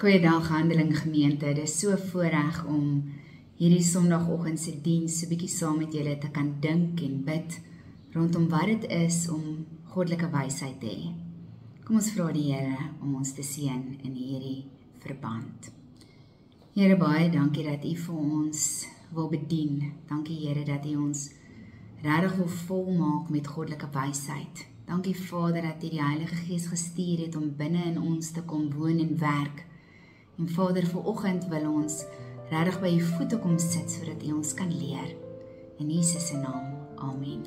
Goeiedag Handeling gemeente, dit is so voorreg om hierdie Sondagoggend se diens so bietjie saam met julle te kan dink en bid rondom wat dit is om goddelike wysheid te hê. Kom ons vra die Here om ons te seën in hierdie verband. Here, baie dankie dat U vir ons wil bedien. Dankie Here dat U ons regtig wil volmaak met goddelike wysheid. Dankie Vader dat U die Heilige Gees gestuur het om binne in ons te kom woon en werk. En Vader, vanoggend wil ons regtig by U voete kom sit sodat U ons kan leer. In Jesus se naam. Amen.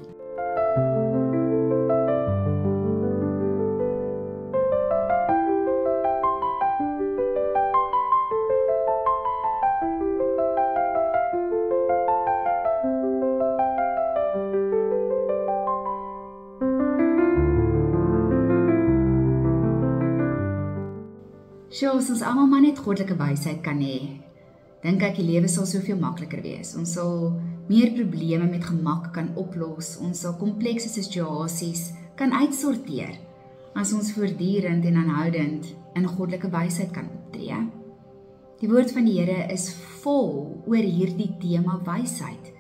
As ons almal maar net goddelike wysheid kan hê, dink ek die lewe sal soveel makliker wees. Ons sal meer probleme met gemak kan oplos, ons sal komplekse situasies kan uitsorteer, as ons voortdurend en aanhoudend in goddelike wysheid kan optree. Die woord van die Here is vol oor hierdie tema wysheid,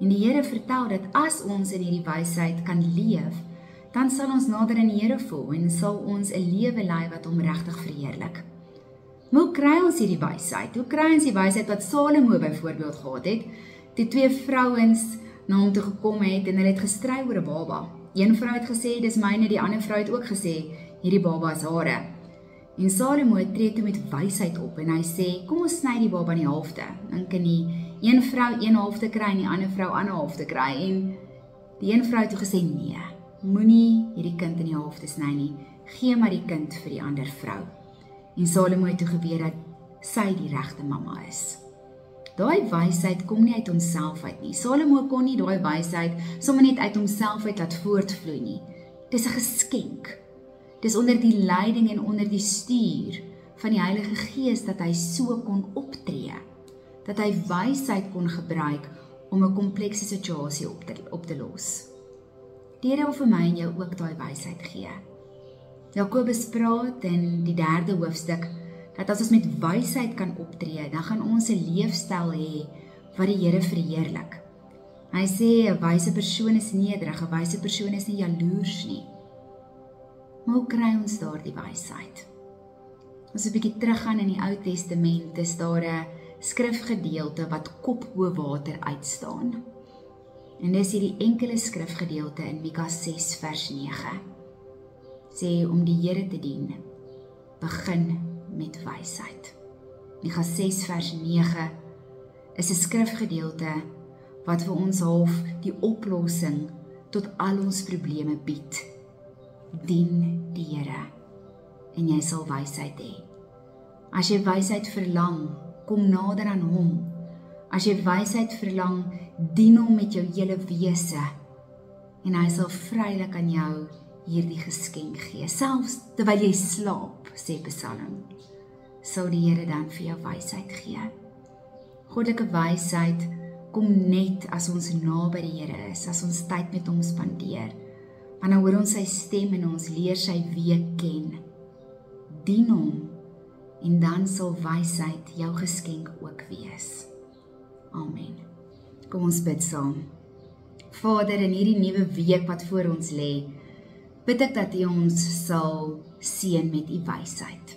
en die Here vertel dat as ons in hierdie wysheid kan leef, dan sal ons nader aan die Here voel, en sal ons 'n lewe lei wat hom regtig verheerlik. Maar hoe kry ons hierdie wysheid? Hoe kry ons die wysheid wat Salomo byvoorbeeld gehad het, toe twee vrouens na hom toe gekom het en hulle het gestry oor 'n baba. Een vrou het gesê, dis myne, die ander vrou het ook gesê, hierdie baba is hare. En Salomo tree toe met wysheid op en hy sê, kom ons sny die baba in die halfte. Dan kan die een vrou een halfte kry en die ander vrou ander halfte kry. En die een vrou het toe gesê, nee, moenie hierdie kind in die halfte sny nie, gee maar die kind vir die ander vrou. En Salomo het toe geweet dat sy die regte mamma is. Daai wysheid kom nie uit homself uit nie. Salomo kon nie daai wysheid sommer net uit homself uit laat voortvloei nie. Dis 'n geskenk. Dis onder die leiding en onder die stuur van die Heilige Gees dat hy so kon optree. Dat hy wysheid kon gebruik om 'n komplekse situasie op te los. Die Here wil vir my en jou ook daai wysheid gee. Jakobus praat in die 3de hoofstuk, dat as ons met wysheid kan optree, dan gaan ons 'n leefstyl hê wat die Here verheerlik. Hy sê, 'n wyse persoon is nederig, 'n wyse persoon is nie jaloers nie. Maar hoe kry ons daardie wysheid? As 'n bietjie teruggaan in die Ou Testament, is daar 'n skrifgedeelte wat kop bo water uitstaan. En dis hierdie enkele skrifgedeelte in Mika 6 vers 9. Sê om die Here te dien, begin met wysheid. Mika 6 vers 9 is 'n skrifgedeelte wat vir ons half die oplossing tot al ons probleme bied. Dien die Here en jy sal wysheid hê. As jy wysheid verlang, kom nader aan hom. As jy wysheid verlang, dien hom met jou hele wese en hy sal vrylik aan jou hierdie geskenk gee. Selfs terwyl jy slaap, sê Psalm, sal die Here dan vir jou wysheid gee. Goddelike wysheid kom net as ons naby die Here is, as ons tyd met hom spandeer. Want dan hoor ons sy stem en ons leer sy weë ken. Dien hom en dan sal wysheid jou geskenk ook wees. Amen. Kom ons bid saam. Vader, in hierdie nuwe week wat voor ons lê, bid ek dat U ons sal seën met U wysheid.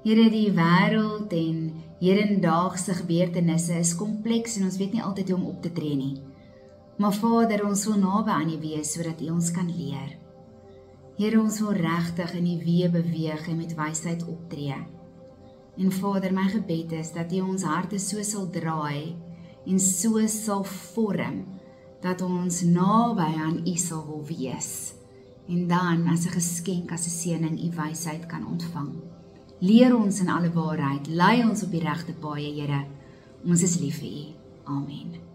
Here, die wêreld en hedendaagse gebeurtenisse is kompleks en ons weet nie altyd hoe om op te tree nie. Maar Vader, ons wil naby aan U wees sodat U ons kan leer. Here, ons wil regtig in U weë beweeg en met wysheid optree. En Vader, my gebed is dat U ons harte so sal draai en so sal vorm dat ons naby aan U sal wil wees. En dan as 'n geskenk, as 'n seëning, U wysheid kan ontvang. Leer ons in alle waarheid, lei ons op die regte paaie, Here. Ons is lief vir U. Amen.